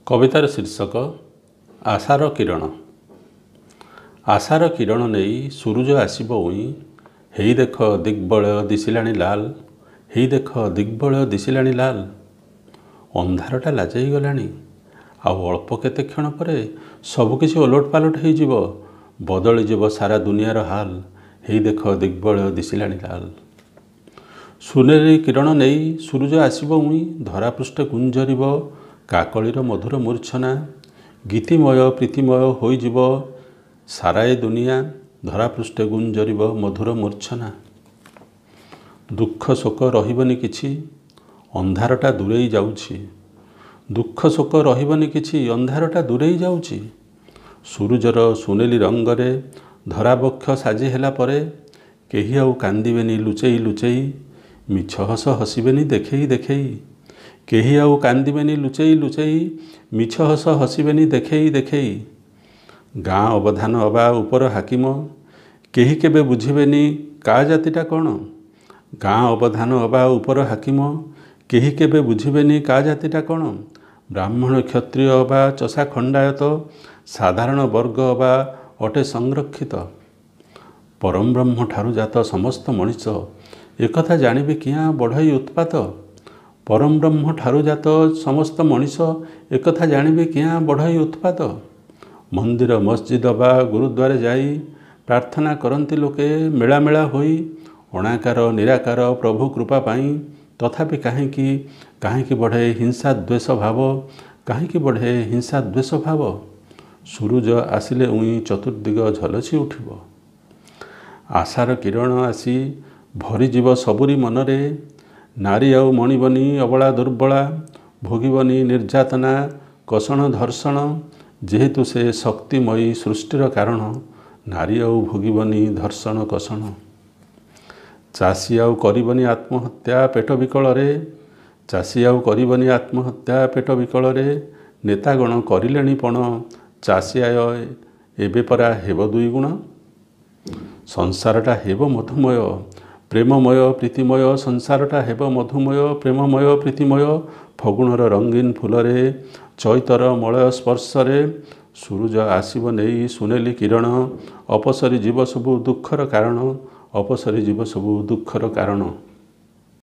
कवितार शीर्षक आशार किरण। आशार किरण नहीं सूरज आसब उई, हेई देख दिग्बलय दिशिलाणी लाल, हेई देख दिग्बलय दिशिलाणी लाल। अंधारटा लाजाई गलानी, आउ अल्प केते क्षण परे सबकिछि ओलट पालट होइजिब, बदलिजिब सारा दुनियार हाल, हेई देख दिग्बलय दिशिलाणी लाल। सुनेरी किरण नहीं सूरज आसब उई, धरापृष्ठ गुंजरिब काकलीर मधुर मूर्छना, गीतिमय प्रीतिमय होइजिब साराए दुनिया, धरापृष्ठ गुंजरिब मधुर मूर्छना। दुख शोक रहिबनि किछि, अंधारटा दूरेई जाउछि, दुख शोक रहिबनि किछि, अंधारटा दूरेई जाउछि। सूरजर सुनेली रंगरे धराबक्ष साजी हेला परे, केही आउ कांदिबेनी लुचेई लुचेई, मिछ हस हसिबेनी देखेई देखेई। केही आउ कांदिबेनी लुचेई लुचेई, मिछ हस हसिबेनी देखेई देखेई। गाँ अवधान अबा उपर हाकिम, केही केबे बुझिबेनी का जातिटा कौन। गाँ अवधान अबा उपर हाकिम, केही केबे बुझिबेनी का जातिटा कौन। ब्राह्मण क्षत्रिय अबा चषा खंडायत, साधारण वर्ग अबा अटे संरक्षित। परम ब्रह्म ठारू जात समस्त मनीष, एकथा जानिबे किया बढ़ई उत्पात। परम ब्रह्म ठारू जात समस्त मनीष, एकथा जानिबे किया बढ़ई उत्पात। मंदिर मस्जिद बा गुरुद्वारे जाई, प्रार्थना करती लोके मेला मेला होई, अणाकार निराकार प्रभु कृपा पाई। तथापि काहींकी बढ़े हिंसा द्वेष भाव, काहींकी बढ़े हिंसा द्वेष भाव। सूरज आसिले उई चतुर्दिग झलसी उठिब, आशार किरण आसी भरीजीव सबुरी मनरे। नारी आउ मणिबनी अबला दुर्बला, भोगिबनी निर्यातना कषण धर्षण। जेहेतु से शक्तिमयी सृष्टिर कारण, नारी आउ भोगिबनी धर्षण कषण। चाषी आउ करिबनी आत्महत्या पेट विकलरे, चाषी आउ करिबनी आत्महत्या पेट विकलरे। नेतागण करिलेणी पण, चाषी आय एबे परा हेब दुई गुण। संसारटा हेब मधुमय प्रेममय प्रीतिमय, संसारटा हेब मधुमय प्रेममय प्रीतिमय। फगुणर रंगीन फुलरे, चैतर मलय स्पर्शरे, सूरज आसिब नेई सुनेली किरण। अपसरी जीव सबु दुखर कारण, अपसरी जीव सबु दुखर कारण।